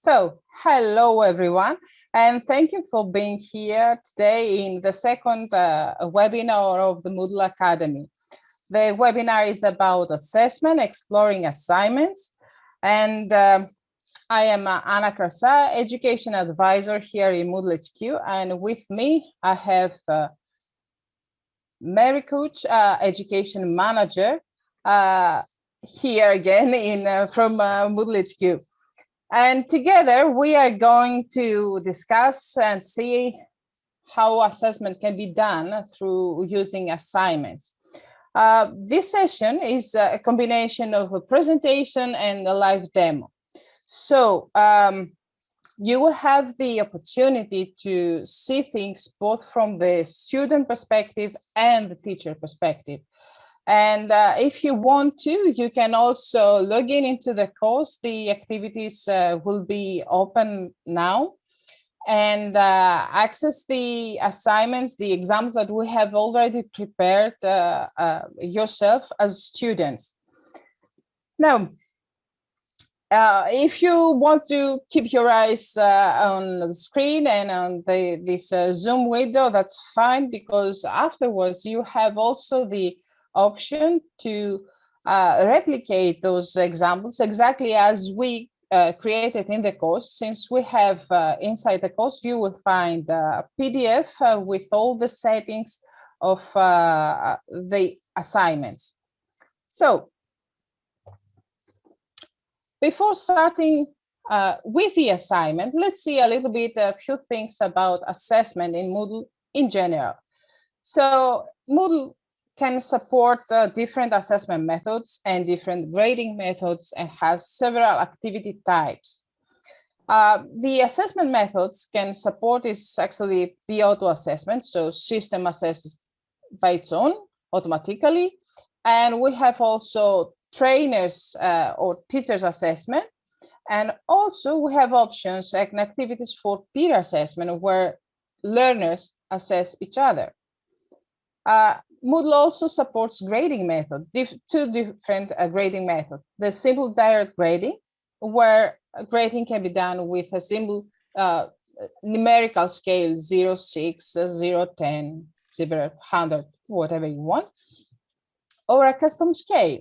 So, hello everyone, and thank you for being here today in the second webinar of the Moodle Academy. The webinar is about assessment, exploring assignments, and I am Anna Krasa, Education Advisor here in Moodle HQ, and with me I have Mary Couch, Education Manager, here again from Moodle HQ. And together we are going to discuss and see how assessment can be done through using assignments. This session is a combination of a presentation and a live demo. So you will have the opportunity to see things both from the student perspective and the teacher perspective. And if you want to, you can also log into the course. The activities will be open now and access the assignments, the exams that we have already prepared yourself as students. Now, if you want to keep your eyes on the screen and on this Zoom window, that's fine, because afterwards you have also the option to replicate those examples exactly as we created in the course. Since we have inside the course, you will find a PDF with all the settings of the assignments. So before starting with the assignment, let's see a little bit, a few things about assessment in Moodle in general. So Moodle can support different assessment methods and different grading methods and has several activity types. The assessment methods can support is actually the auto assessment. So system assesses by its own automatically. And we have also trainers or teachers assessment. And also we have options and activities for peer assessment where learners assess each other. Moodle also supports grading method, two different grading methods. The simple direct grading, where grading can be done with a simple numerical scale, 0, 6, 0, 10, 0, 100, whatever you want, or a custom scale.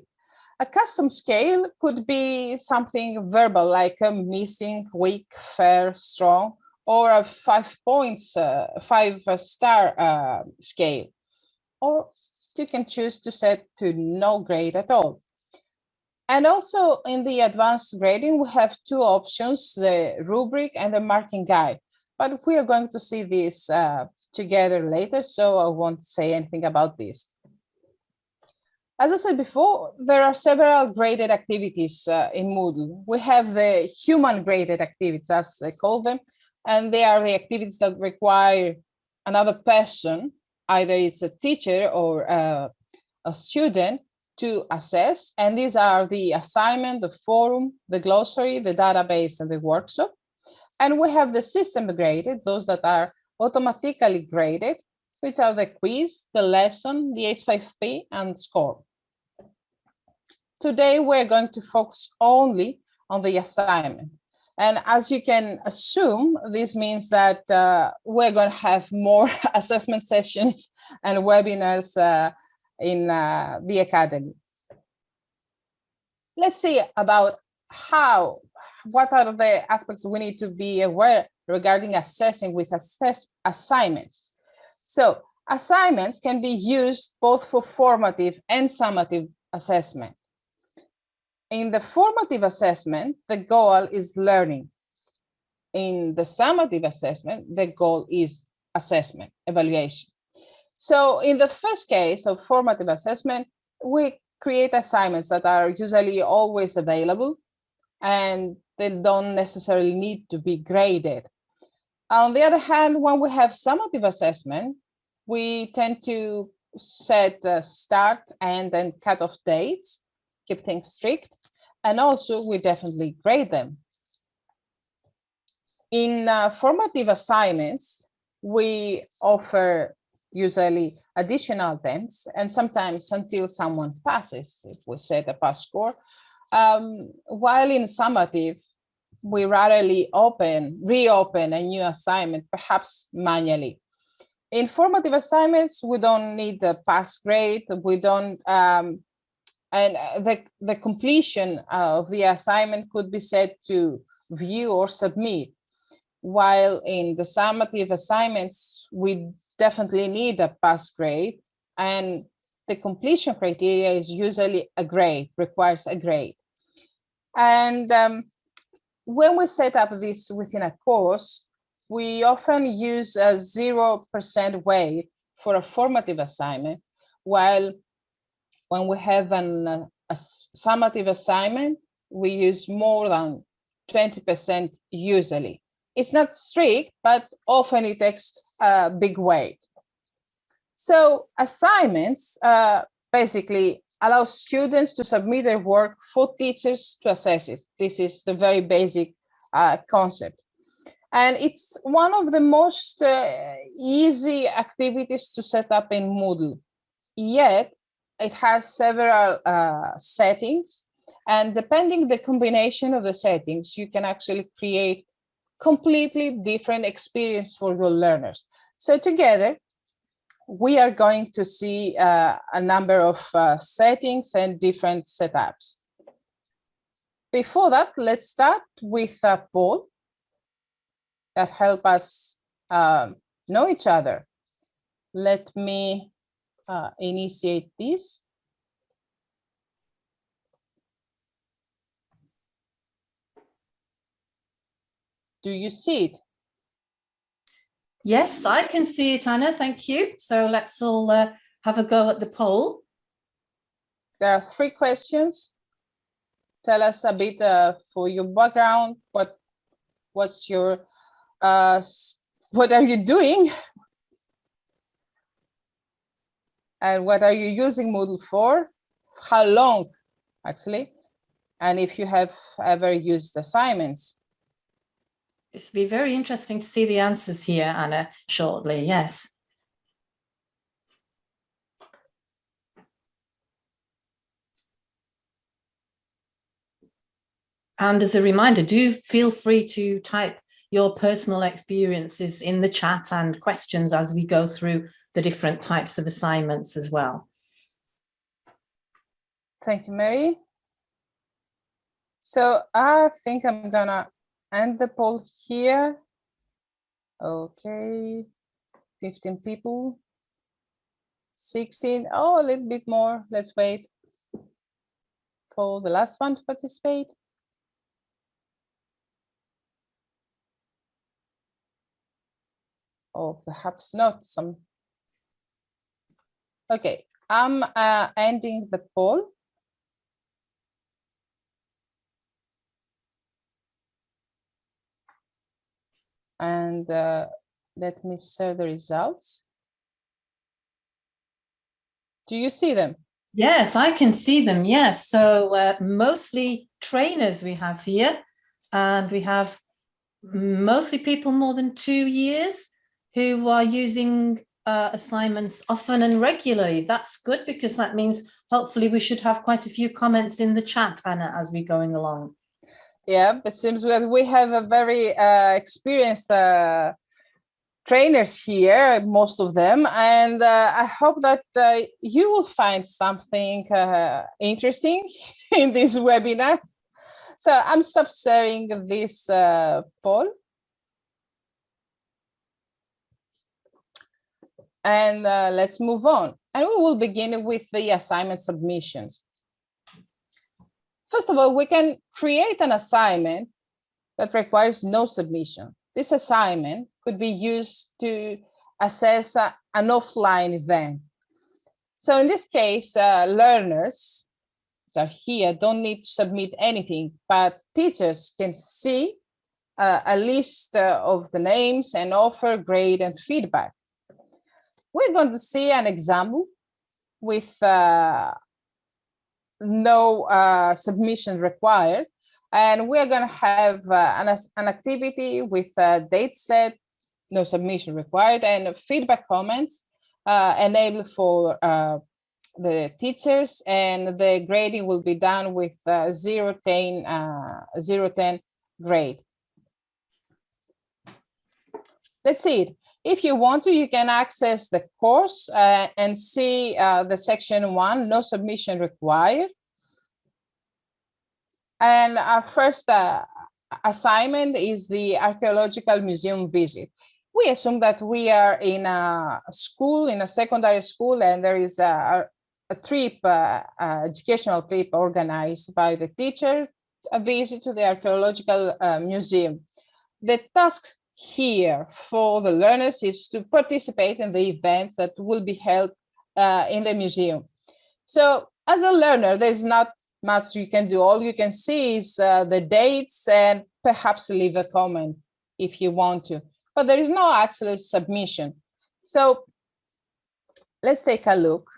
A custom scale could be something verbal, like a missing, weak, fair, strong, or a 5 points, 5-star scale. Or you can choose to set to no grade at all. And also in the advanced grading, we have two options, the rubric and the marking guide. But we are going to see this together later, so I won't say anything about this. As I said before, there are several graded activities in Moodle. We have the human graded activities, as I call them, and they are the activities that require another person, either it's a teacher or a student, to assess. And these are the assignment, the forum, the glossary, the database, and the workshop. And we have the system graded, those that are automatically graded, which are the quiz, the lesson, the H5P, and score. Today, we're going to focus only on the assignment. And as you can assume, this means that we're going to have more assessment sessions and webinars in the Academy. Let's see about what are the aspects we need to be aware regarding assessing with assignments. So assignments can be used both for formative and summative assessment. In the formative assessment, the goal is learning. In the summative assessment, the goal is assessment, evaluation. So in the first case of formative assessment, we create assignments that are usually always available and they don't necessarily need to be graded. On the other hand, when we have summative assessment, we tend to set start and then cutoff dates, keep things strict, and also we definitely grade them. In formative assignments, we offer usually additional attempts and sometimes until someone passes, if we set a pass score. While in summative, we rarely reopen a new assignment, perhaps manually. In formative assignments, we don't need the pass grade. We don't, and the completion of the assignment could be set to view or submit. While in the summative assignments, we definitely need a pass grade, and the completion criteria is usually a grade, requires a grade. And when we set up this within a course, we often use a 0% weight for a formative assignment, while when we have a summative assignment, we use more than 20% usually. It's not strict, but often it takes a big weight. So assignments basically allow students to submit their work for teachers to assess it. This is the very basic concept. And it's one of the most easy activities to set up in Moodle. Yet, it has several settings. And depending the combination of the settings, you can actually create completely different experience for your learners. So together, we are going to see a number of settings and different setups. Before that, let's start with a poll that help us know each other. Let me initiate this. Do you see it? Yes, I can see it, Anna. Thank you. So let's all have a go at the poll. There are 3 questions. Tell us a bit for your background. What's your what are you doing? And what are you using Moodle for? How long, actually? And if you have ever used assignments. This will be very interesting to see the answers here, Anna, shortly. Yes. And as a reminder, do feel free to type your personal experiences in the chat and questions as we go through the different types of assignments as well. Thank you, Mary. So I think I'm gonna end the poll here. Okay, 15 people, 16, oh, a little bit more. Let's wait for the last one to participate. Or perhaps not some. Okay, I'm ending the poll. And let me share the results. Do you see them? Yes, I can see them. Yes. So mostly trainers we have here, and we have mostly people more than 2 years who are using assignments often and regularly. That's good, because that means hopefully we should have quite a few comments in the chat, Anna, as we're going along. Yeah, it seems that we have a very experienced trainers here, most of them, and I hope that you will find something interesting in this webinar. So I'm stop sharing this poll. And let's move on. And we will begin with the assignment submissions. First of all, we can create an assignment that requires no submission. This assignment could be used to assess an offline event. So in this case, learners that are here don't need to submit anything, but teachers can see a list of the names and offer grade and feedback. We're going to see an example with no submission required. And we're going to have an activity with a date set, no submission required, and feedback comments enabled for the teachers, and the grading will be done with 0, 10 grade. That's it. If you want to, you can access the course and see the section 1, no submission required. And our first assignment is the archaeological museum visit. We assume that we are in a school, in a secondary school, and there is a trip, educational trip organized by the teacher, a visit to the archaeological museum. The task here for the learners is to participate in the events that will be held in the museum. So as a learner, there's not much you can do. All you can see is the dates and perhaps leave a comment if you want to, but there is no actual submission. So let's take a look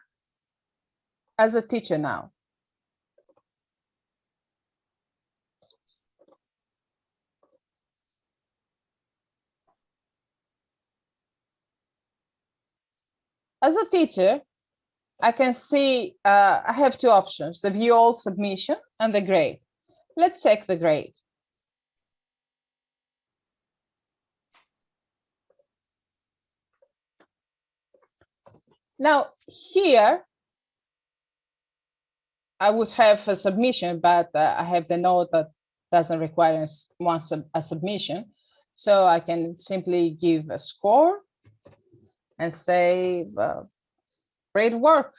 as a teacher now. As a teacher, I can see I have two options, the view all submission and the grade. Let's check the grade. Now here, I would have a submission, but I have the note that doesn't require a submission. So I can simply give a score and say, great work.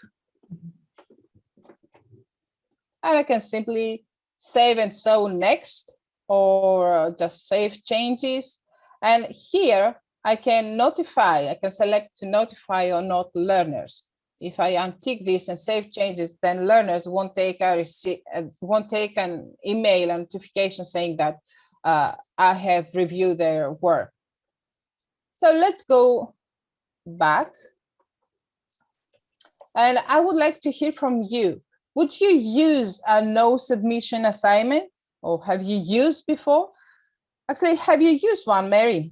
And I can simply save and show next, or just save changes. And here I can notify, I can select to notify or not learners. If I untick this and save changes, then learners won't take an email notification saying that I have reviewed their work. So let's go back. And I would like to hear from you. Would you use a no submission assignment, or have you used before? Actually, have you used one, Mary?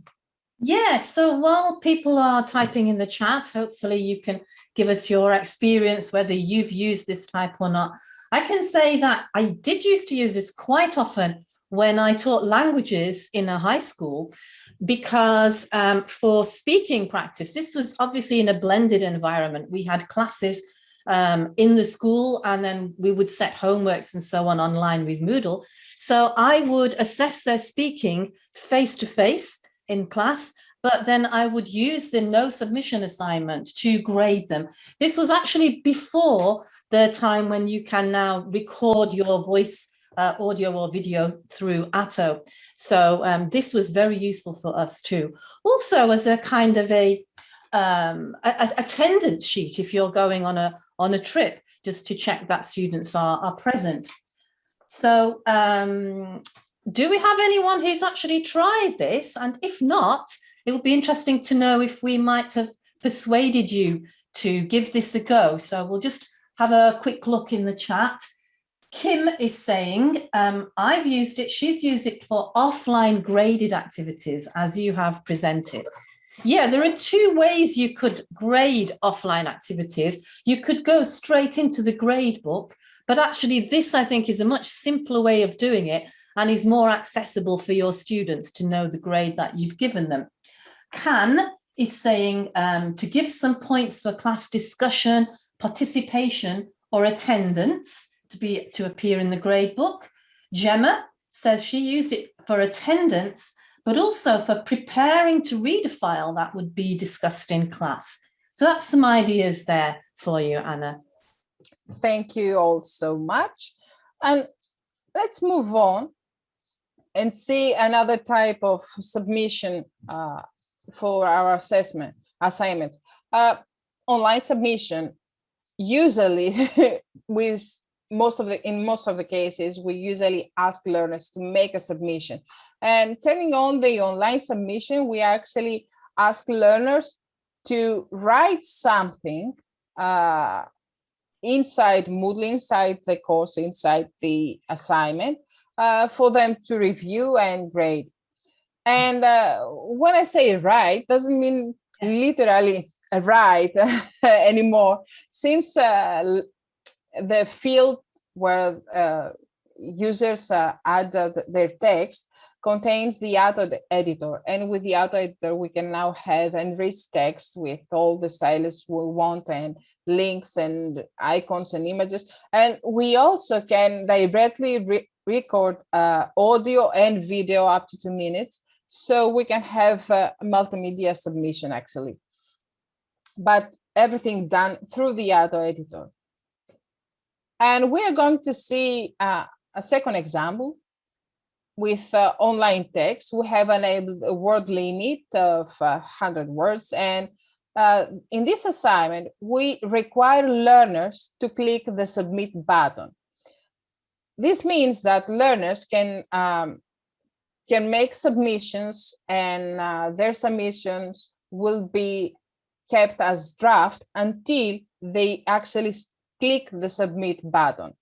Yeah, so while people are typing in the chat, hopefully you can give us your experience, whether you've used this type or not. I can say that I did used to use this quite often when I taught languages in a high school, because for speaking practice, this was obviously in a blended environment. We had classes in the school, and then we would set homeworks and so on online with Moodle. So I would assess their speaking face-to-face in class, but then I would use the no submission assignment to grade them. This was actually before the time when you can now record your voice, audio or video through Atto. So this was very useful for us too. Also as a kind of a attendance sheet if you're going on a trip, just to check that students are present. So do we have anyone who's actually tried this? And if not, it would be interesting to know if we might have persuaded you to give this a go. So we'll just have a quick look in the chat. Kim is saying, I've used it. She's used it for offline graded activities, as you have presented. Yeah, there are two ways you could grade offline activities. You could go straight into the grade book, but actually this, I think, is a much simpler way of doing it and is more accessible for your students to know the grade that you've given them. Can is saying to give some points for class discussion, participation, or attendance to appear in the grade book. Gemma says she used it for attendance, but also for preparing to read a file that would be discussed in class. So that's some ideas there for you, Anna. Thank you all so much. And let's move on and see another type of submission for our assignments. Online submission, usually in most of the cases, we usually ask learners to make a submission. And turning on the online submission, we actually ask learners to write something inside Moodle, inside the course, inside the assignment, for them to review and grade. And when I say write, doesn't mean literally write anymore, since the field where users add their text contains the auto editor, and with the auto editor we can now have enriched text with all the styles we want and links and icons and images, and we also can directly record audio and video up to 2 minutes, so we can have multimedia submission actually, but everything done through the auto editor. And we are going to see a second example with online text. We have enabled a word limit of 100 words. And in this assignment, we require learners to click the submit button. This means that learners can make submissions, and their submissions will be kept as draft until they actually click the submit button.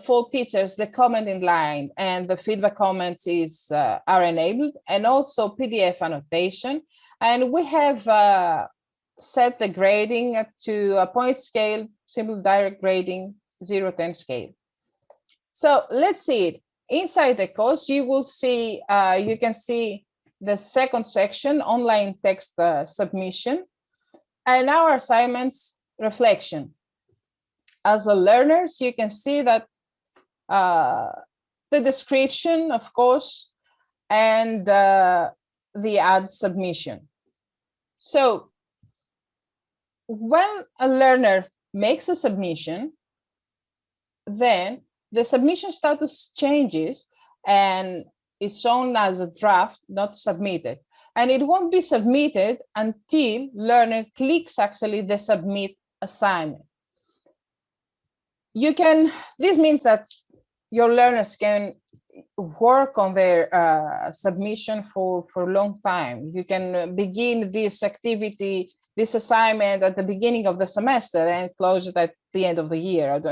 For teachers, the commenting line and the feedback comments are enabled, and also PDF annotation. And we have set the grading to a point scale, simple direct grading, 0-10 scale. So let's see it. Inside the course, you will see, you can see the second section, online text submission, and our assignments reflection. As a learners, you can see that the description, of course, and the ad submission. So when a learner makes a submission, then the submission status changes and is shown as a draft, not submitted. And it won't be submitted until learner clicks actually the submit assignment. This means that your learners can work on their submission for a long time. You can begin this activity, this assignment at the beginning of the semester and close it at the end of the year.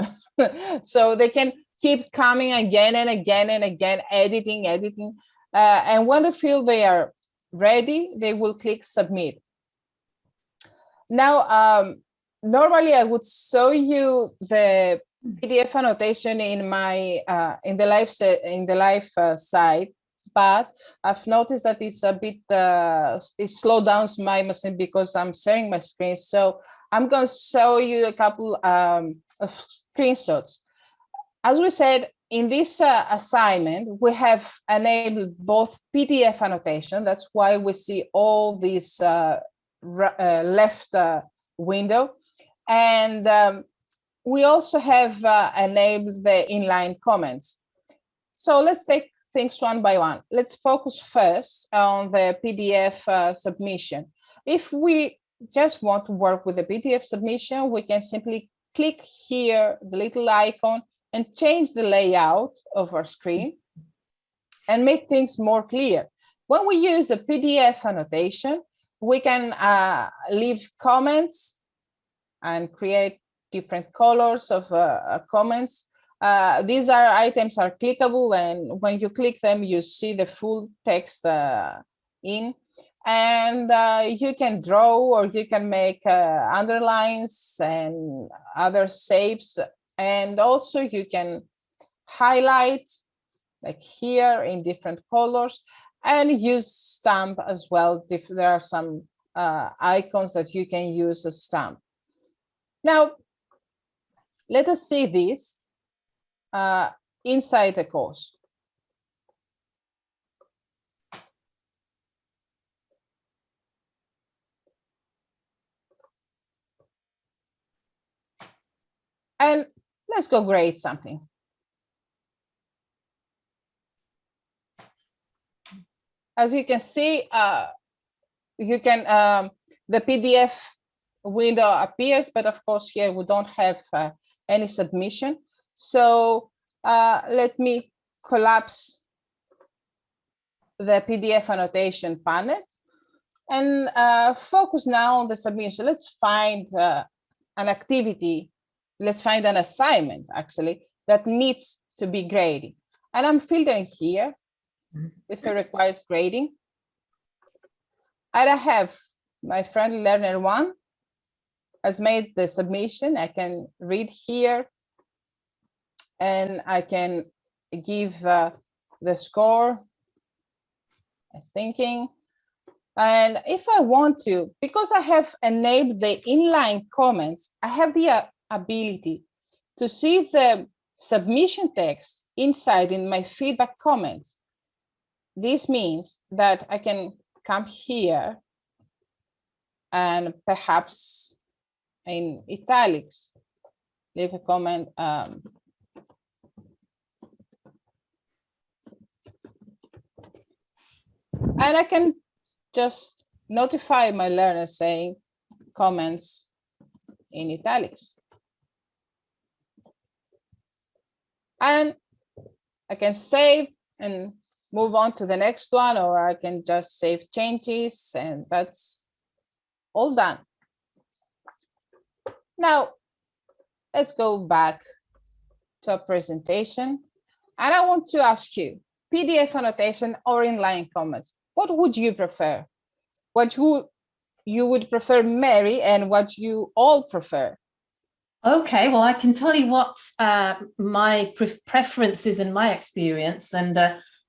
So they can keep coming again and again and again, editing. And when they feel they are ready, they will click submit. Now, normally I would show you the PDF annotation in my in the live site, but I've noticed that it's a bit it slowed down my machine because I'm sharing my screen. So I'm going to show you a couple of screenshots. As we said, in this assignment, we have enabled both PDF annotation. That's why we see all these left window, and we also have enabled the inline comments. So let's take things one by one. Let's focus first on the PDF submission. If we just want to work with the PDF submission, we can simply click here, the little icon, and change the layout of our screen and make things more clear. When we use a PDF annotation, we can leave comments and create different colors of comments. These items are clickable, and when you click them, you see the full text in. And you can draw, or you can make underlines and other shapes. And also you can highlight, like here, in different colors, and use stamp as well. If there are some icons that you can use as stamp. Now, let us see this inside the course. And let's go grade something. As you can see, you can the PDF window appears, but of course here we don't have any submission. So let me collapse the PDF annotation panel and focus now on the submission. Let's find an activity. Let's find an assignment actually that needs to be graded. And I'm filtering here if it requires grading. And I have my friend learner 1 has made the submission. I can read here and I can give the score as thinking. And if I want to, because I have enabled the inline comments, I have the ability to see the submission text inside in my feedback comments. This means that I can come here and perhaps in italics, leave a comment. And I can just notify my learner saying comments in italics. And I can save and move on to the next one, or I can just save changes, and that's all done. Now, let's go back to a presentation. And I want to ask you, PDF annotation or inline comments, what would you prefer? What you would prefer, Mary, and what you all prefer? Okay, well, I can tell you what my preference is in my experience, and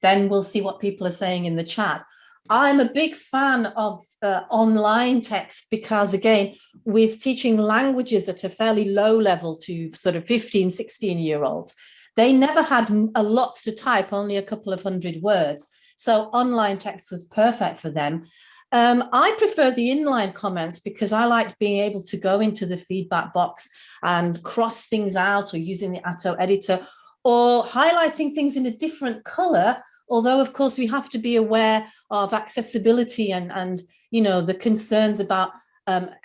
then we'll see what people are saying in the chat. I'm a big fan of online text because, again, with teaching languages at a fairly low level to sort of 15, 16-year-olds, they never had a lot to type, only a couple of hundred words. So online text was perfect for them. I prefer the inline comments because I like being able to go into the feedback box and cross things out, or using the Atto editor, or highlighting things in a different color. Although, of course, we have to be aware of accessibility and you know, the concerns about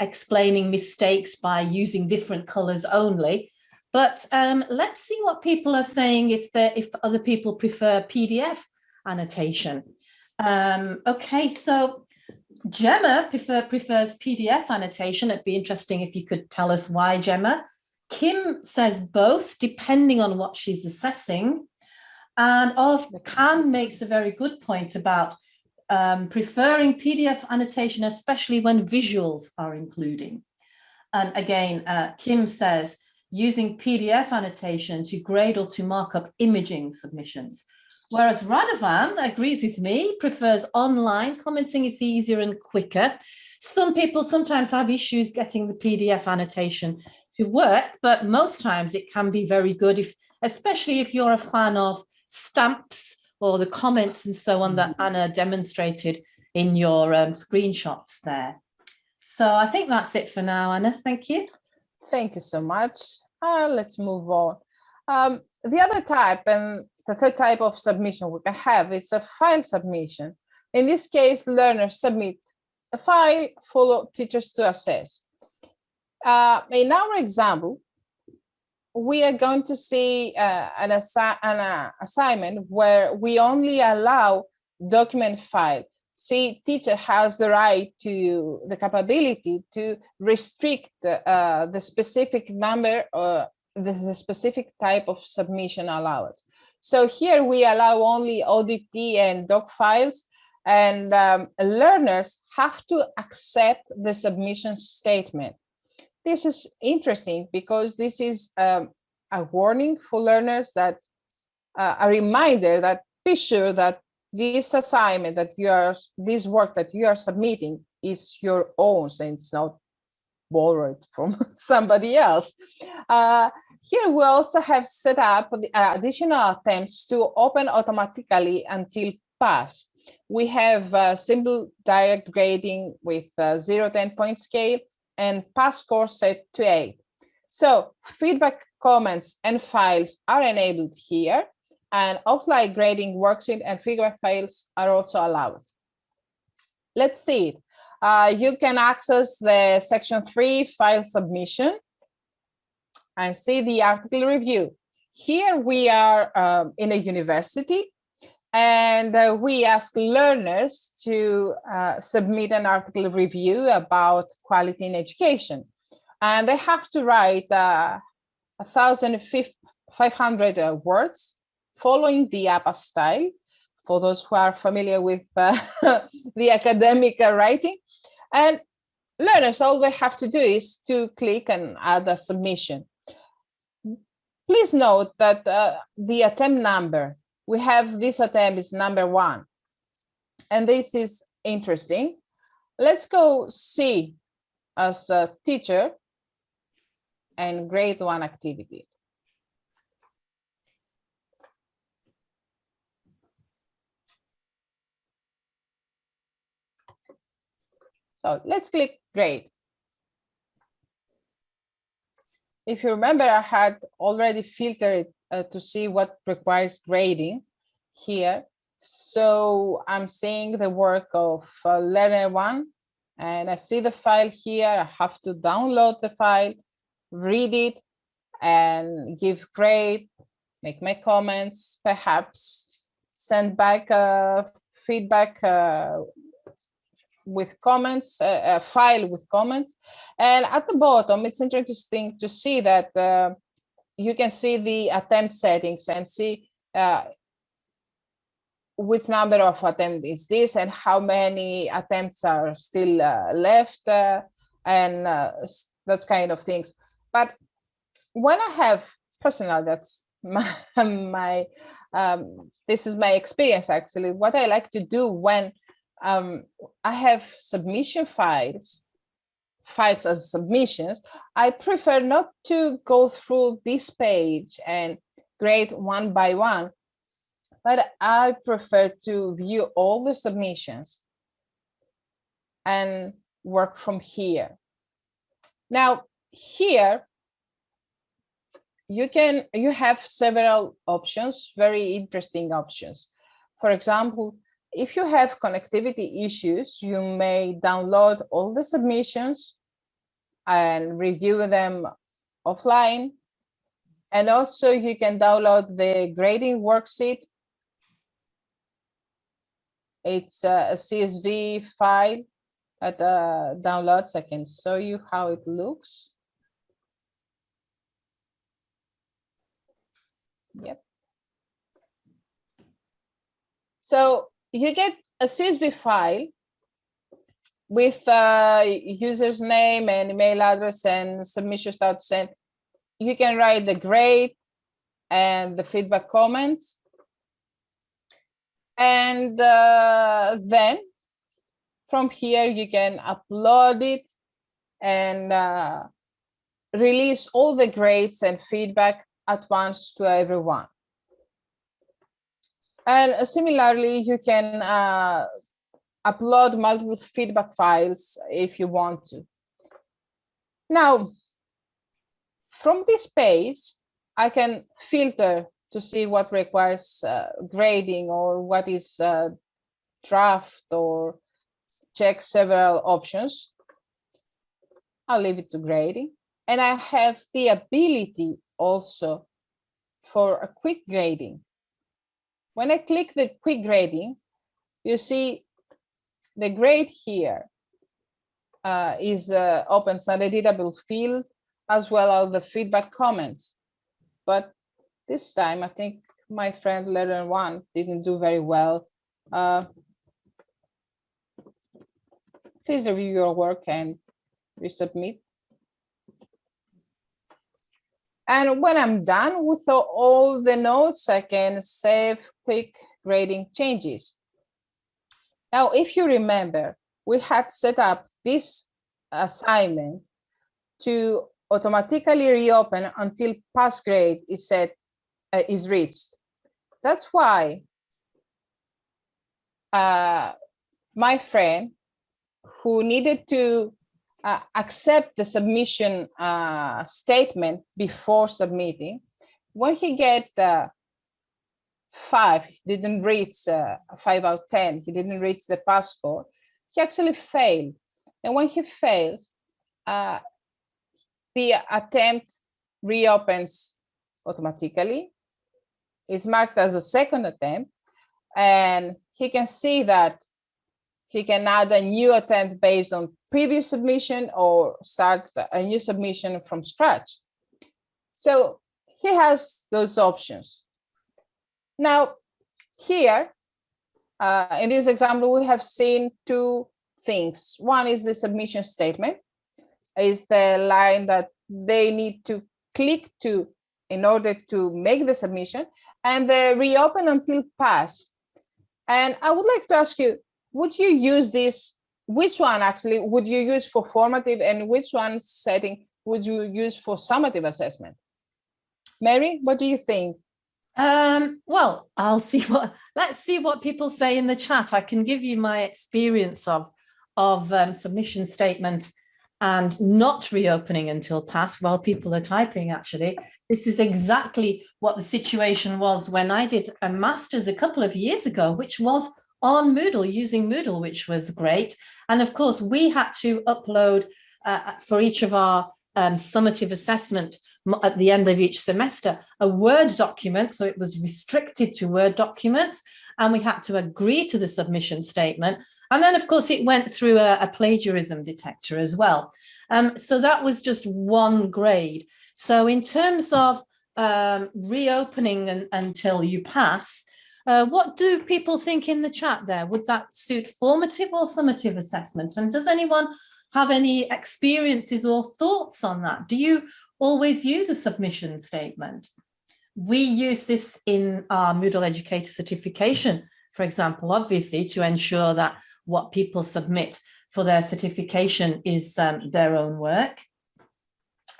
explaining mistakes by using different colors only. But let's see what people are saying if other people prefer PDF annotation. Okay, so Gemma prefers PDF annotation. It'd be interesting if you could tell us why, Gemma. Kim says both, depending on what she's assessing. And Can makes a very good point about preferring PDF annotation, especially when visuals are including. And again, Kim says, using PDF annotation to grade or to mark up imaging submissions. Whereas Radovan agrees with me, prefers online commenting. It's easier and quicker. Some people sometimes have issues getting the PDF annotation to work, but most times it can be very good, especially if you're a fan of stamps or the comments and so on that Anna demonstrated in your screenshots there. So I think that's it for now, Anna. Thank you. Thank you so much. Let's move on. The other type, and the third type of submission we can have, is a file submission. In this case, learners submit a file for teachers to assess. In our example, we are going to see an assignment where we only allow document file. See, teacher has the right to the capability to restrict the specific number or the specific type of submission allowed. So here we allow only ODT and doc files, and learners have to accept the submission statement. This is interesting because this is a warning for learners, that a reminder that be sure that this assignment that this work that you are submitting is your own, and it's not borrowed from somebody else. Here we also have set up the additional attempts to open automatically until pass. We have simple direct grading with 0-10 point scale and pass score set to 8. So feedback comments and files are enabled here, and offline grading worksheet and feedback files are also allowed. Let's see it. You can access the section 3 file submission and see the article review. Here we are in a university, and we ask learners to submit an article review about quality in education. And they have to write 1,500 words following the APA style, for those who are familiar with the academic writing. And learners, all they have to do is to click and add a submission. please note that the attempt number, we have this attempt is number 1. And this is interesting. Let's go see as a teacher and grade 1 activity. So let's click grade. If you remember, I had already filtered to see what requires grading here. So I'm seeing the work of learner 1, and I see the file here. I have to download the file, read it, and give grade, make my comments, perhaps send back feedback with comments, a file with comments. And at the bottom, it's interesting to see that you can see the attempt settings and see which number of attempts is this and how many attempts are still left and those kind of things. But when I have personal, that's my this is my experience actually. What I like to do when I have submission files as submissions, I prefer not to go through this page and grade one by one, but I prefer to view all the submissions and work from here. Now, here, you have several options, very interesting options. For example, if you have connectivity issues, you may download all the submissions and review them offline. And also you can download the grading worksheet. It's a CSV file that downloads. I can show you how it looks. Yep. So you get a CSV file with user's name and email address and submission status, and you can write the grade and the feedback comments. And then from here, you can upload it and release all the grades and feedback at once to everyone. And similarly, you can upload multiple feedback files if you want to. Now, from this page, I can filter to see what requires grading or what is draft, or check several options. I'll leave it to grading. And I have the ability also for a quick grading. When I click the quick grading, you see the grade here is opens an editable field as well as the feedback comments. But this time, I think my friend learner one didn't do very well. Please review your work and resubmit. And when I'm done with all the notes, I can save quick grading changes. Now, if you remember, we had set up this assignment to automatically reopen until pass grade is is reached. That's why my friend who needed to accept the submission statement before submitting, when he get 5, he didn't reach 5 out of 10, he didn't reach the pass score, he actually failed. And when he fails, the attempt reopens automatically. It's marked as a second attempt, and he can see that he can add a new attempt based on previous submission or start a new submission from scratch. So he has those options. Now, here, in this example, we have seen 2 things. One is the submission statement, is the line that they need to click to in order to make the submission, and the reopen until pass. And I would like to ask you, would you use this? Which one actually would you use for formative, and which one setting would you use for summative assessment? Mary, what do you think? Well, let's see what people say in the chat. I can give you my experience of submission statement and not reopening until pass while people are typing. Actually, this is exactly what the situation was when I did a master's a couple of years ago, which was on Moodle, using Moodle, which was great. And of course, we had to upload for each of our summative assessment at the end of each semester a Word document. So it was restricted to Word documents, and we had to agree to the submission statement. And then, of course, it went through a plagiarism detector as well. So that was just one grade. So in terms of reopening until you pass, what do people think in the chat there? Would that suit formative or summative assessment? And does anyone have any experiences or thoughts on that? Do you always use a submission statement? We use this in our Moodle Educator certification, for example, obviously, to ensure that what people submit for their certification is their own work.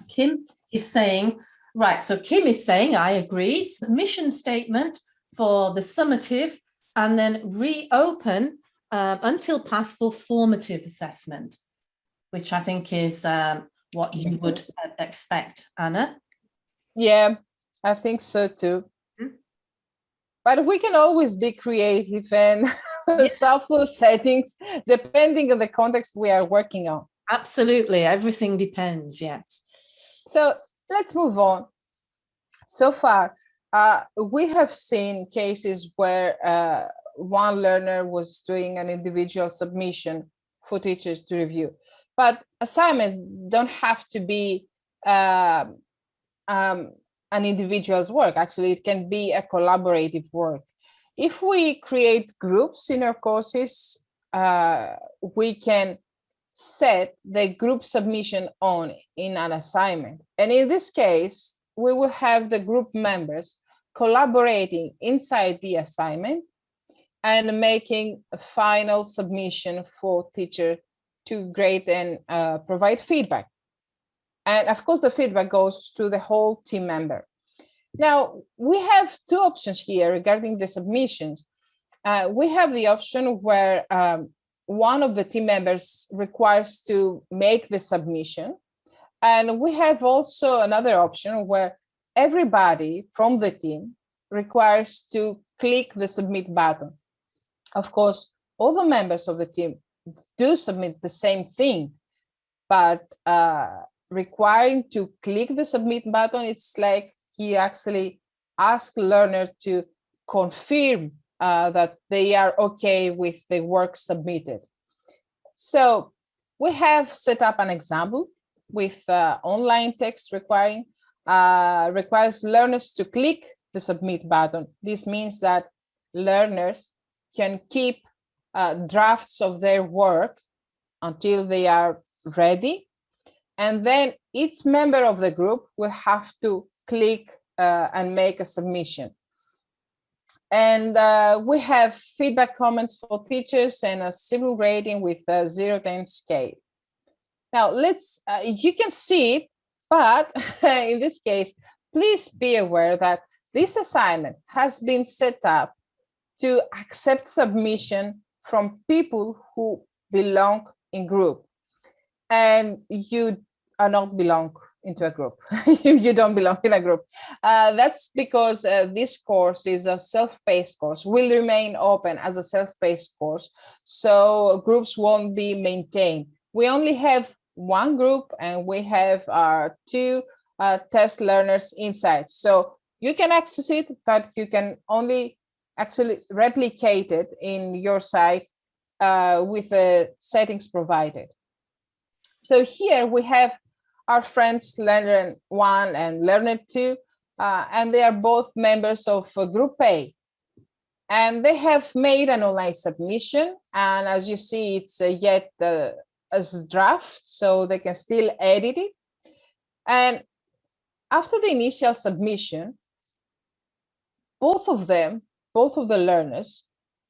Kim is saying, right, so Kim is saying, I agree, submission statement for the summative, and then reopen until pass for formative assessment, which I think is what you would expect, Anna. Yeah, I think so too. Mm-hmm. But we can always be creative and shuffle settings depending on the context we are working on. Absolutely, everything depends, yes. So let's move on. So far, we have seen cases where one learner was doing an individual submission for teachers to review. But assignments don't have to be an individual's work. Actually, it can be a collaborative work. If we create groups in our courses, we can set the group submission on in an assignment. And in this case, we will have the group members collaborating inside the assignment and making a final submission for teacher to grade and provide feedback. And of course, the feedback goes to the whole team member. Now, we have two options here regarding the submissions. We have the option where one of the team members requires to make the submission. And we have also another option where everybody from the team requires to click the submit button. Of course, all the members of the team do submit the same thing, but requiring to click the submit button, it's like he actually asks learner to confirm that they are okay with the work submitted. So we have set up an example with online text requires learners to click the submit button. This means that learners can keep drafts of their work until they are ready. And then each member of the group will have to click and make a submission. And we have feedback comments for teachers and a civil rating with a 0-10 scale. Now you can see it, but in this case, please be aware that this assignment has been set up to accept submission from people who belong in group. And you are not belong into a group. You don't belong in a group. That's because this course is a self-paced course, will remain open as a self-paced course. So groups won't be maintained. We only have one group and we have two test learners inside. So you can access it, but you can only actually replicate it in your site with the settings provided. So here we have our friends Learner 1 and Learner 2, and they are both members of Group A. And they have made an online submission, and as you see, it's yet as draft, so they can still edit it. And after the initial submission, both of the learners,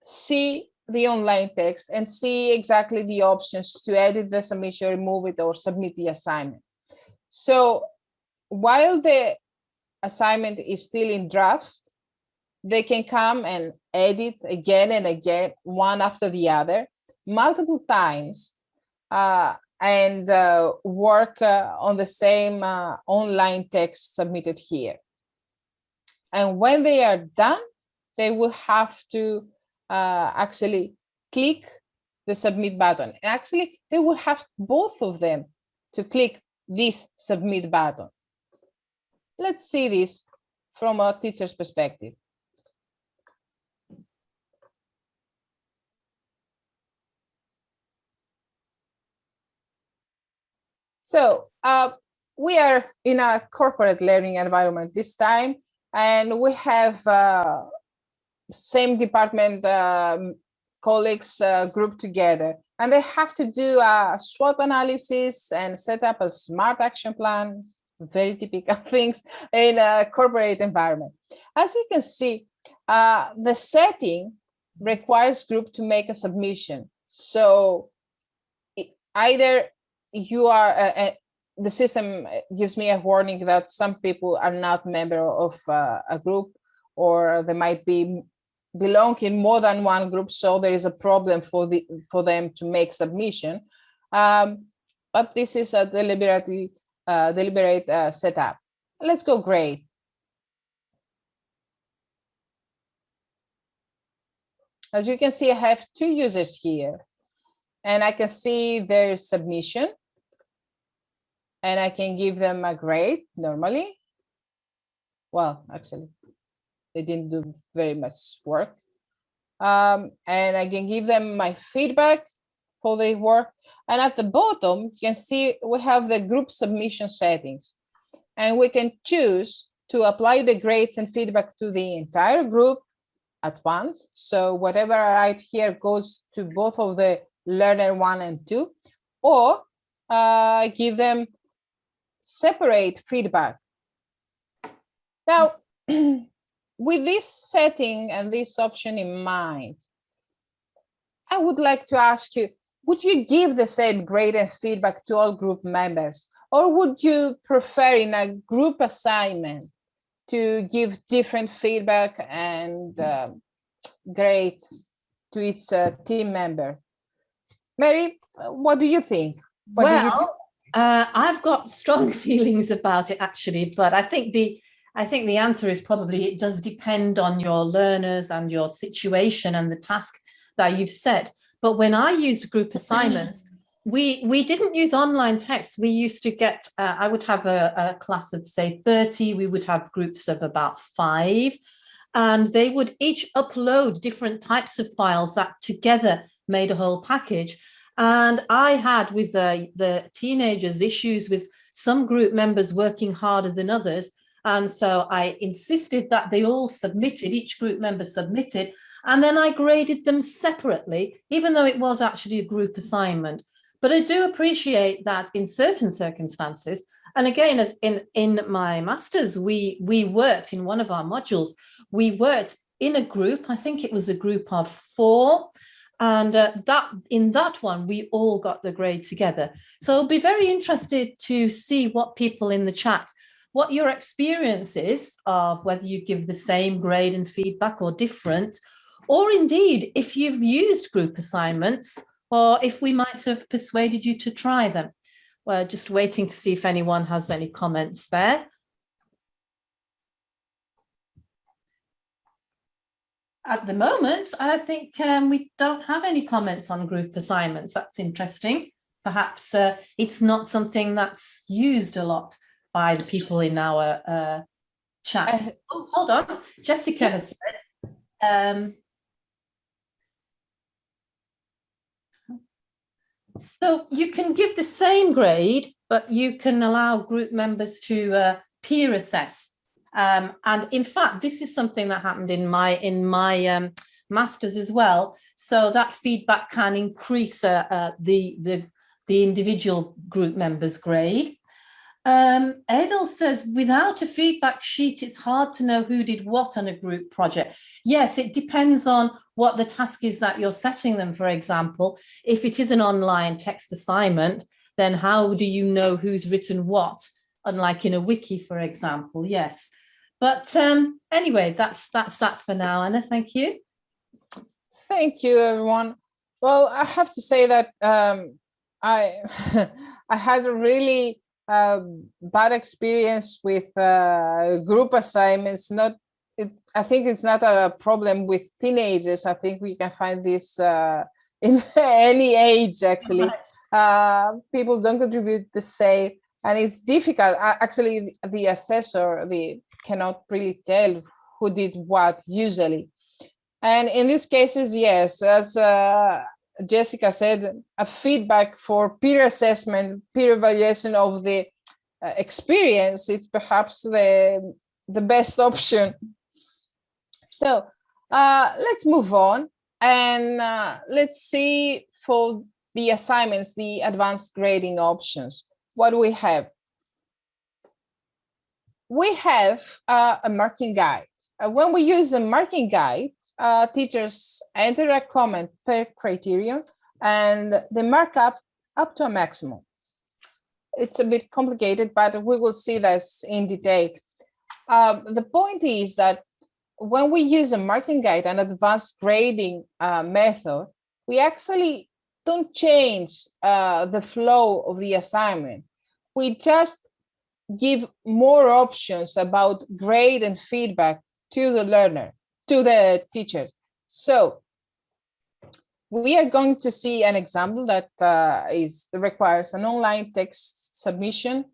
see the online text and see exactly the options to edit the submission, remove it, or submit the assignment. So while the assignment is still in draft, they can come and edit again and again, one after the other, multiple times, and work on the same online text submitted here. And when they are done, they will have to actually click the submit button. And actually, they will have both of them to click this submit button. Let's see this from a teacher's perspective. So we are in a corporate learning environment this time, and we have same department colleagues grouped together, and they have to do a SWOT analysis and set up a SMART action plan, very typical things in a corporate environment. As you can see, the setting requires group to make a submission. So either you are, the system gives me a warning that some people are not member of a group, or they might be belong in more than one group, so there is a problem for them to make submission. But this is a deliberate setup. Let's go grade. As you can see, I have 2 users here, and I can see their submission, and I can give them a grade normally. Well, actually, they didn't do very much work. And I can give them my feedback for their work. And at the bottom, you can see we have the group submission settings. And we can choose to apply the grades and feedback to the entire group at once. So whatever I write here goes to both of the learner 1 and 2, or give them separate feedback. Now, with this setting and this option in mind, I would like to ask you, would you give the same grade and feedback to all group members? Or would you prefer in a group assignment to give different feedback and grade to each team member? Mary, what do you think? I've got strong feelings about it, actually, but I think the answer is probably it does depend on your learners and your situation and the task that you've set. But when I used group assignments, we didn't use online text. We used to get, I would have a class of, say, 30. We would have groups of about 5, and they would each upload different types of files that together made a whole package. And I had, with the teenagers, issues with some group members working harder than others. And so I insisted that they all submitted, each group member submitted, and then I graded them separately, even though it was actually a group assignment. But I do appreciate that in certain circumstances, and again, as in my master's, we worked in one of our modules, we worked in a group, I think it was a group of 4, and in that one, we all got the grade together. So I'll be very interested to see what people in the chat, what your experience is of whether you give the same grade and feedback or different, or indeed if you've used group assignments, or if we might have persuaded you to try them. We're just waiting to see if anyone has any comments there. At the moment, I think we don't have any comments on group assignments. That's interesting. Perhaps it's not something that's used a lot by the people in our chat. Oh, hold on. Jessica has said. So you can give the same grade, but you can allow group members to peer assess. And in fact, this is something that happened in my master's as well. So that feedback can increase the individual group member's grade. Edel says, without a feedback sheet, it's hard to know who did what on a group project. Yes, it depends on what the task is that you're setting them, for example. If it is an online text assignment, then how do you know who's written what? Unlike in a wiki, for example, yes. But anyway, that's that for now, Anna, thank you. Thank you, everyone. Well, I have to say that I I had a really bad experience with group assignments. I think it's not a problem with teenagers. I think we can find this in any age, actually. Right. People don't contribute the same, and it's difficult. Actually, the assessor cannot really tell who did what usually. And in these cases, yes, as Jessica said, a feedback for peer assessment, peer evaluation of the experience, it's perhaps the best option. So let's move on and let's see for the assignments, the advanced grading options. What do we have? We have a marking guide. When we use a marking guide, teachers enter a comment per criterion and they mark up to a maximum. It's a bit complicated, but we will see this in detail. The point is that when we use a marking guide, an advanced grading method, we actually don't change the flow of the assignment. We just give more options about grade and feedback to the learner, to the teacher. So we are going to see an example that requires an online text submission,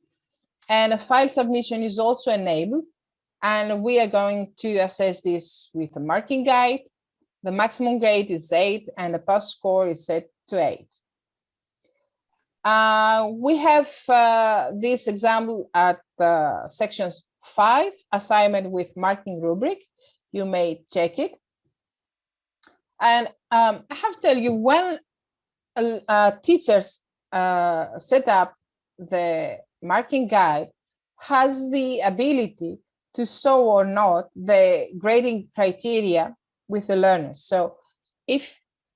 and a file submission is also enabled. And we are going to assess this with a marking guide. The maximum grade is 8 and the pass score is set to 8. We have this example at sections 5, assignment with marking rubric. You may check it. And I have to tell you, when teachers set up the marking guide, has the ability to show or not the grading criteria with the learners. So if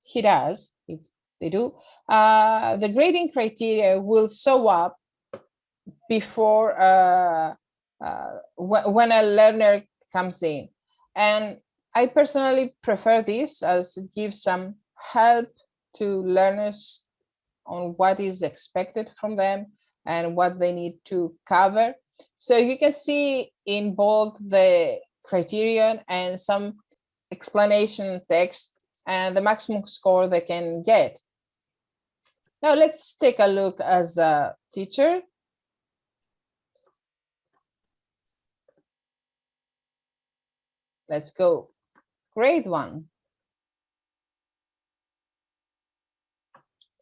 he does, if they do, the grading criteria will show up before when a learner comes in. And I personally prefer this, as it gives some help to learners on what is expected from them and what they need to cover. So you can see in bold the criterion and some explanation text and the maximum score they can get. Now let's take a look as a teacher. Let's go. Grade 1.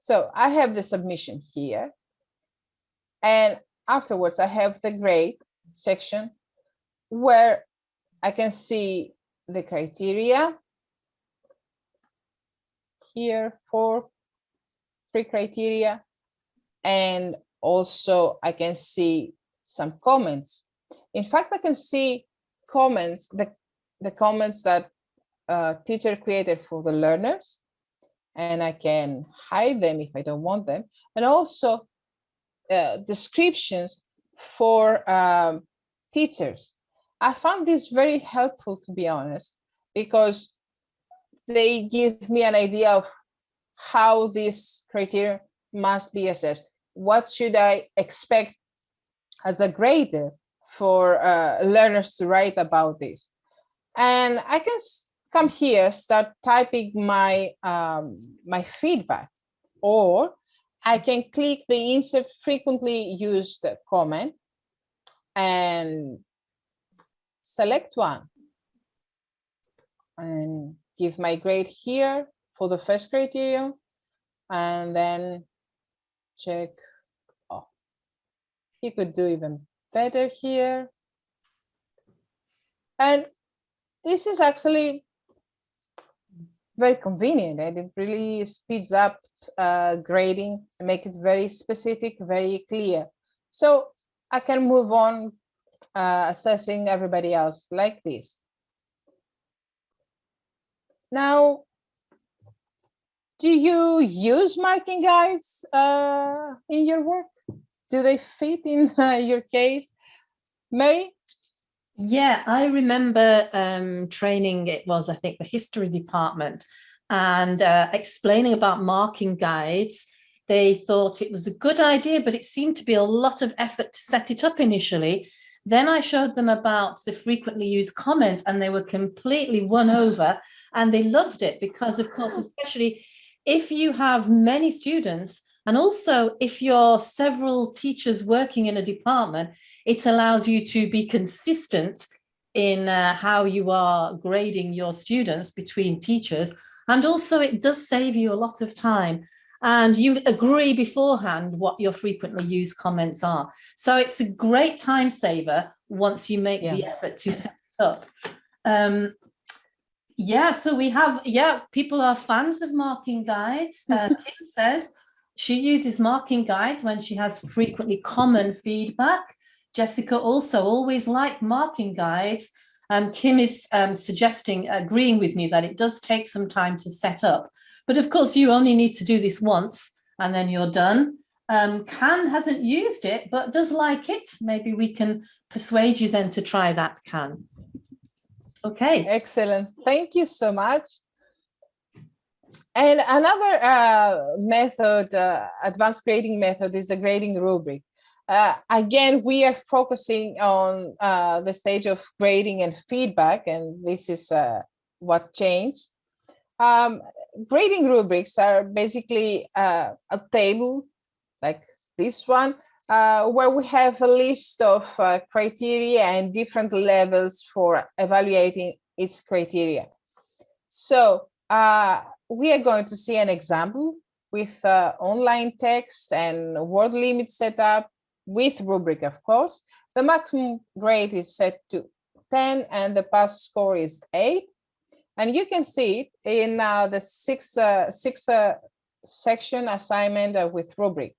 So I have the submission here. And afterwards, I have the grade section where I can see the criteria here for 3 criteria. And also I can see some comments. In fact, I can see comments, the comments that teacher created for the learners, and I can hide them if I don't want them. And also descriptions for teachers. I found this very helpful, to be honest, because they give me an idea of how this criteria must be assessed. What should I expect as a grader for learners to write about this? And I can come here, start typing my my feedback, or I can click the insert frequently used comment and select one and give my grade here for the first criterion, and then check. Oh, he could do even better here. And this is actually very convenient, and it really speeds up grading and make it very specific, very clear. So I can move on assessing everybody else like this. Now, do you use marking guides in your work? Do they fit in your case? Mary? Yeah, I remember training, it was, I think, the history department, and explaining about marking guides. They thought it was a good idea, but it seemed to be a lot of effort to set it up initially. Then I showed them about the frequently used comments, and they were completely won over, and they loved it because, of course, especially if you have many students, and also if you're several teachers working in a department, it allows you to be consistent in how you are grading your students between teachers. And also it does save you a lot of time. And you agree beforehand what your frequently used comments are. So it's a great time saver once you make the effort to set it up. So we have, people are fans of marking guides. Kim says she uses marking guides when she has frequently common feedback. Jessica also always liked marking guides. Kim is agreeing with me that it does take some time to set up. But of course, you only need to do this once and then you're done. Can hasn't used it, but does like it. Maybe we can persuade you then to try that, Can. Okay. Excellent. Thank you so much. And another method, advanced grading method, is the grading rubric. Again, we are focusing on the stage of grading and feedback, and this is what changed. Grading rubrics are basically a table like this one, where we have a list of criteria and different levels for evaluating its criteria. So we are going to see an example with online text and word limit setup with rubric, of course. The maximum grade is set to 10 and the pass score is 8. And you can see it in the sixth section assignment with rubric.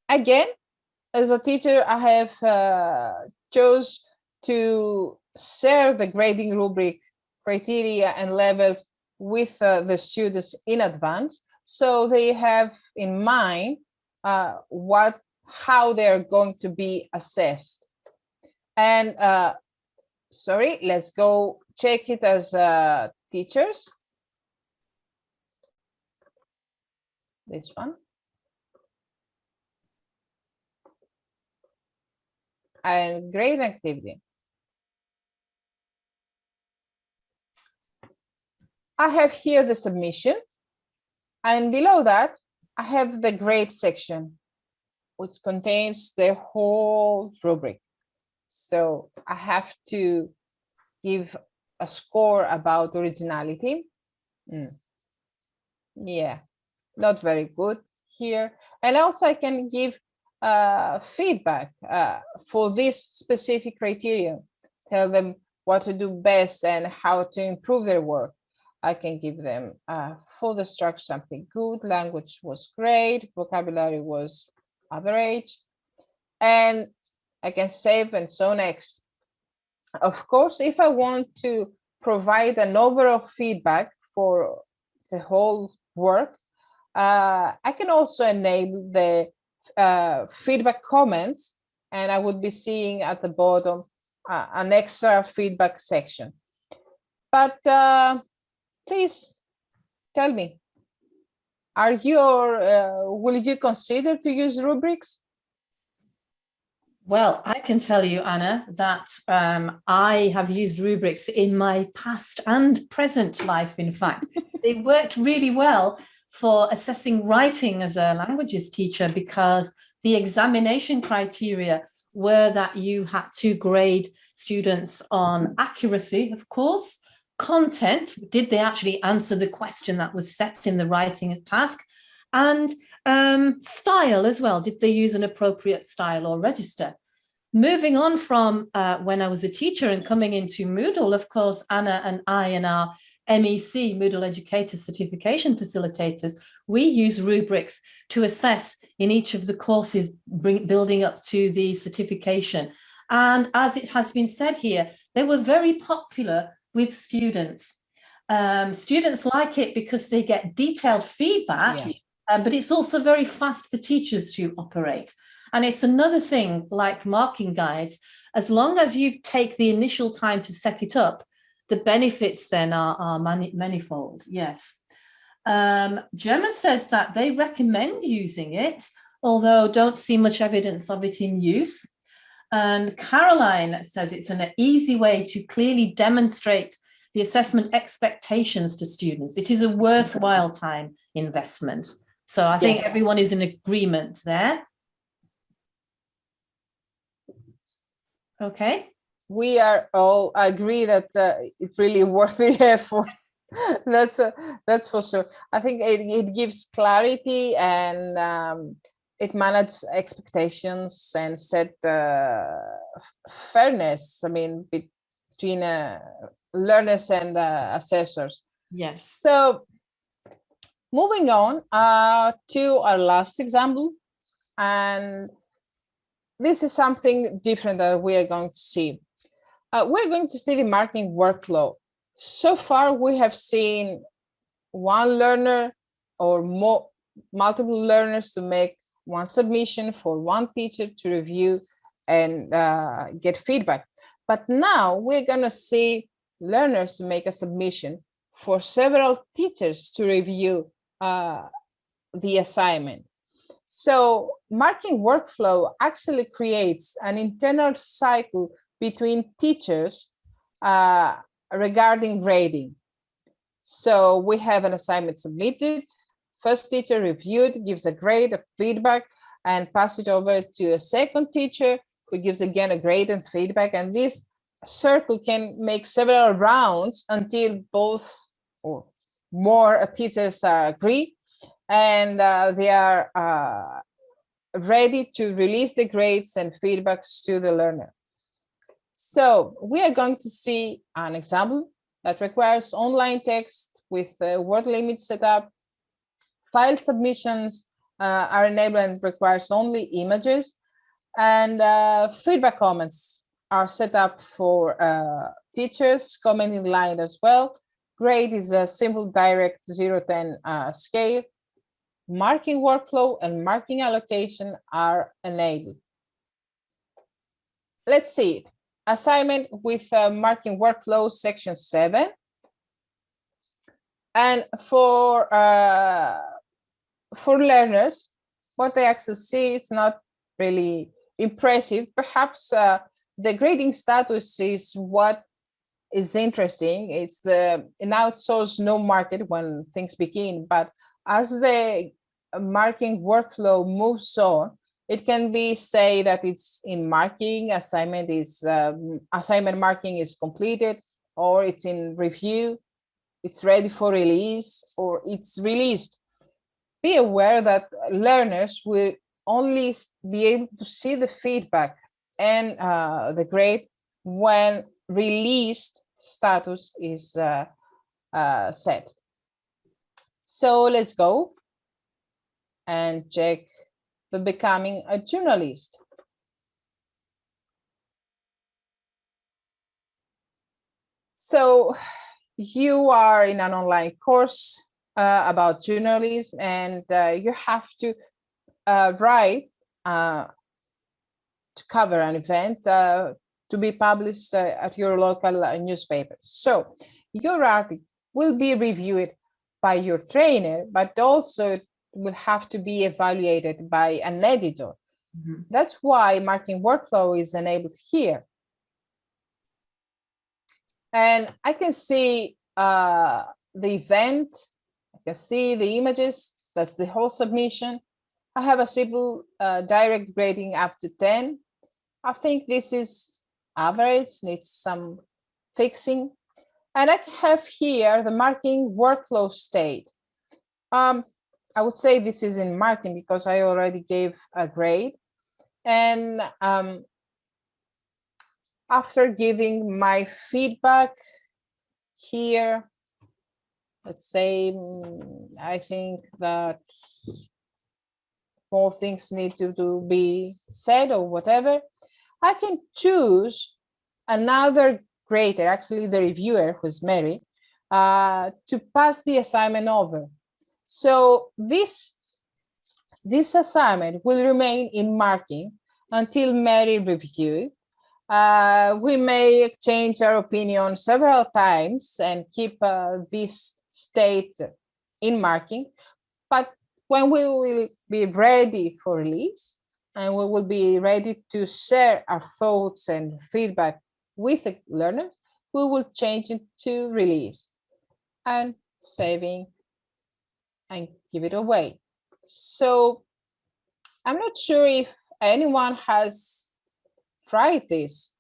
Again, as a teacher, I have chose to share the grading rubric criteria and levels with the students in advance, so they have in mind how they're going to be assessed. And sorry, let's go check it as teachers. This one. And grade activity. I have here the submission, and below that I have the grade section, which contains the whole rubric. So I have to give a score about originality. Yeah, not very good here. And also I can give feedback for this specific criteria, tell them what to do best and how to improve their work. I can give them for the structure something good, language was great, vocabulary was average, and I can save and so next. Of course, if I want to provide an overall feedback for the whole work, I can also enable the feedback comments, and I would be seeing at the bottom an extra feedback section. But please tell me, are you will you consider to use rubrics? Well, I can tell you, Anna, that I have used rubrics in my past and present life, in fact. They worked really well for assessing writing as a languages teacher, because the examination criteria were that you had to grade students on accuracy, of course, content, did they actually answer the question that was set in the writing task, and style as well, did they use an appropriate style or register. Moving on from when I was a teacher and coming into Moodle, of course, Anna and I in our MEC, Moodle Educator Certification Facilitators, we use rubrics to assess in each of the courses building up to the certification. And as it has been said here, they were very popular with students. Students like it because they get detailed feedback, but it's also very fast for teachers to operate. And it's another thing like marking guides, as long as you take the initial time to set it up, the benefits then are manifold. Yes. Gemma says that they recommend using it, although don't see much evidence of it in use. And Caroline says it's an easy way to clearly demonstrate the assessment expectations to students. It is a worthwhile time investment. So I think everyone is in agreement there. Okay. We are all agree that it's really worth the effort. That's for sure. I think it gives clarity and it manages expectations and set fairness. I mean, between learners and assessors. Yes. So moving on to our last example, and this is something different that we are going to see. We're going to see the marking workflow. So far, we have seen one learner or multiple learners to make one submission for one teacher to review and get feedback. But now we're going to see learners make a submission for several teachers to review the assignment. So marking workflow actually creates an internal cycle between teachers regarding grading. So we have an assignment submitted, first teacher reviewed, gives a grade, a feedback, and pass it over to a second teacher who gives again a grade and feedback. And this circle can make several rounds until both or more teachers agree and they are ready to release the grades and feedbacks to the learner. So we are going to see an example that requires online text with word limit set up. File submissions are enabled and requires only images, and feedback comments are set up for teachers, commenting line as well. Grade is a simple direct 0-10 scale. Marking workflow and marking allocation are enabled. Let's see it. Assignment with marking workflow section 7. And for learners, what they actually see is not really impressive. Perhaps the grading status is what is interesting. It's the outsourced no market when things begin, but as the marking workflow moves on, it can be say that it's in marking, assignment marking is completed, or it's in review, it's ready for release, or it's released. Be aware that learners will only be able to see the feedback and the grade when released status is set. So let's go and check the becoming a journalist. So you are in an online course about journalism, and you have to write to cover an event to be published at your local newspaper. So your article will be reviewed by your trainer, but also will have to be evaluated by an editor. Mm-hmm. That's why marking workflow is enabled here. And I can see the event, I can see the images, that's the whole submission. I have a simple direct grading up to 10. I think this is average, needs some fixing. And I have here the marking workflow state. I would say this is in marking because I already gave a grade. And after giving my feedback here, let's say, I think that more things need to be said or whatever, I can choose another grader, actually the reviewer, who's Mary, to pass the assignment over. So this assignment will remain in marking until Mary reviews. We may exchange our opinion several times and keep this state in marking, but when we will be ready for release and we will be ready to share our thoughts and feedback with the learners, we will change it to release and saving and give it away. So I'm not sure if anyone has tried this.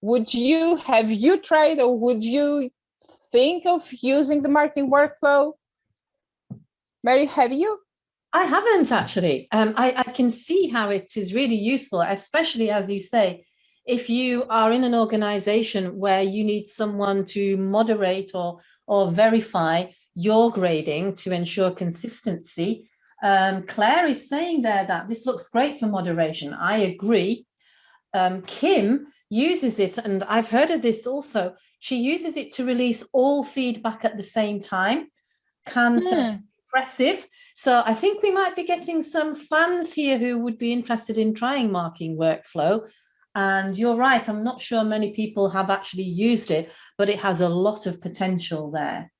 Have you tried, or would you think of using the marking workflow? Mary, have you? I haven't actually. I can see how it is really useful, especially as you say, if you are in an organization where you need someone to moderate or verify your grading to ensure consistency. Claire is saying there that this looks great for moderation. I agree. Kim uses it, and I've heard of this also. She uses it to release all feedback at the same time. Can says impressive. So I think we might be getting some fans here who would be interested in trying marking workflow. And you're right, I'm not sure many people have actually used it, but it has a lot of potential there.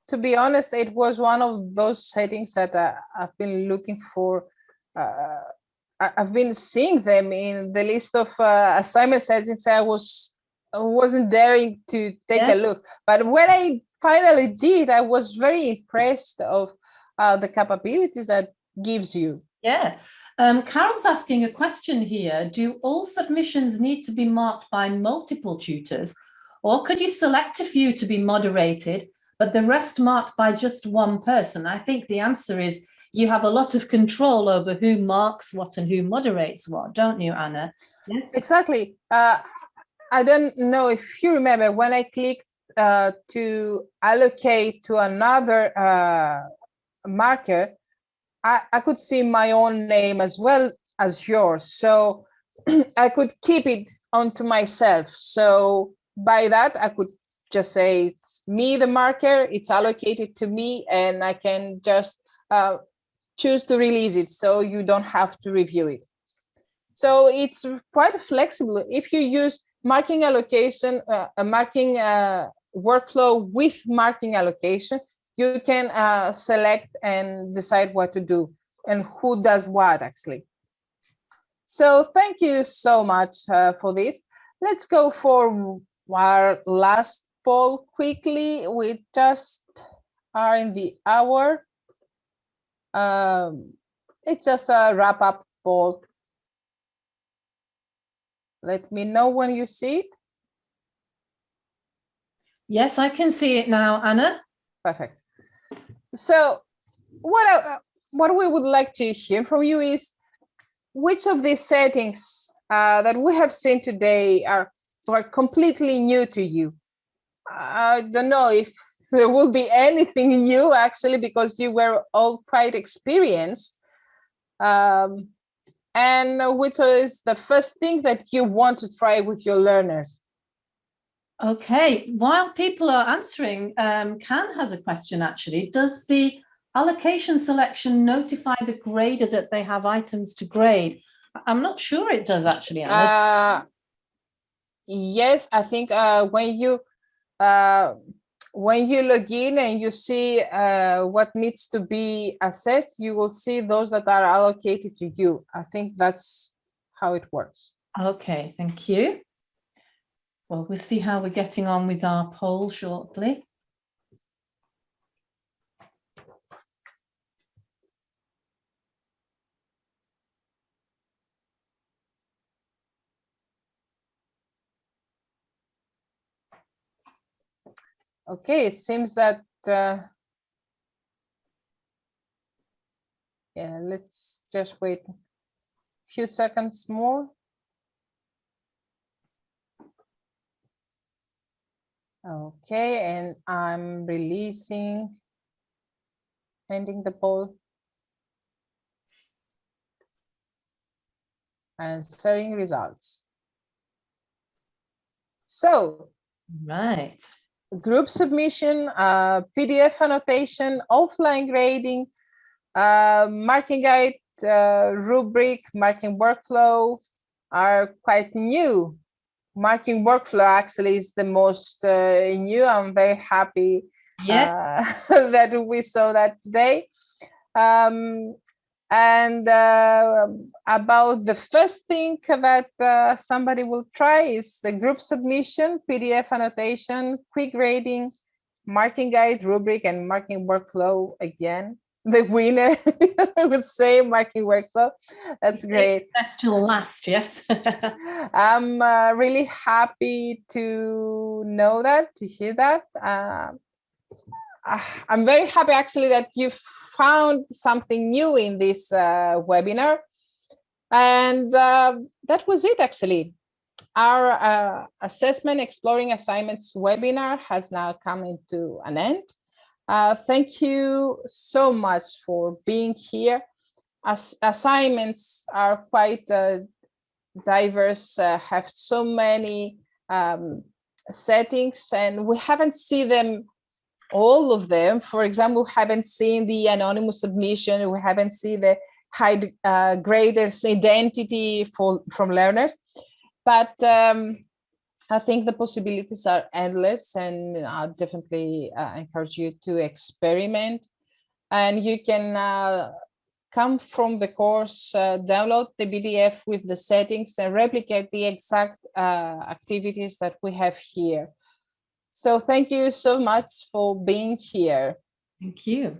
To be honest, it was one of those settings that I've been looking for. I've been seeing them in the list of assignment settings. I wasn't daring to take a look, but when I finally did, I was very impressed of the capabilities that gives you. Yeah. Carol's asking a question here. Do all submissions need to be marked by multiple tutors, or could you select a few to be moderated, but the rest marked by just one person? I think the answer is you have a lot of control over who marks what and who moderates what, don't you, Anna? Yes, exactly. I don't know if you remember when I clicked to allocate to another marker, I could see my own name as well as yours. So I could keep it onto myself. So by that, I could just say it's me, the marker, it's allocated to me, and I can just choose to release it so you don't have to review it. So it's quite flexible. If you use marking allocation, a marking workflow with marking allocation, you can select and decide what to do and who does what, actually. So thank you so much for this. Let's go for our last poll quickly. We just are in the hour. It's just a wrap-up poll. Let me know when you see it. Yes, I can see it now, Anna. Perfect. So what we would like to hear from you is which of these settings that we have seen today are completely new to you. I don't know if there will be anything new, actually, because you were all quite experienced. And which is the first thing that you want to try with your learners? Okay, while people are answering, Can has a question actually. Does the allocation selection notify the grader that they have items to grade? I'm not sure it does actually, Anna. Yes, I think when you log in and you see what needs to be assessed, you will see those that are allocated to you. I think that's how it works. Okay, thank you. Well, we'll see how we're getting on with our poll shortly. Okay, it seems that yeah, let's just wait a few seconds more. Okay, and I'm releasing, ending the poll, and sharing results. So, Right. group submission, PDF annotation, offline grading, marking guide, rubric, marking workflow are quite new. Marking workflow actually is the most new. I'm very happy that we saw that today. And about the first thing that somebody will try is the group submission, PDF annotation, quick grading, marking guide, rubric, and marking workflow again. The winner would say marking workflow. That's great. That's still last, yes. I'm really happy to know that, to hear that. I'm very happy actually that you found something new in this webinar. And that was it actually. Our assessment exploring assignments webinar has now come into an end. Thank you so much for being here. Assignments are quite diverse, have so many settings, and we haven't seen them, all of them. For example, we haven't seen the anonymous submission, we haven't seen the hide graders identity from learners, but I think the possibilities are endless, and I definitely encourage you to experiment. And you can come from the course, download the PDF with the settings and replicate the exact activities that we have here. So thank you so much for being here. Thank you.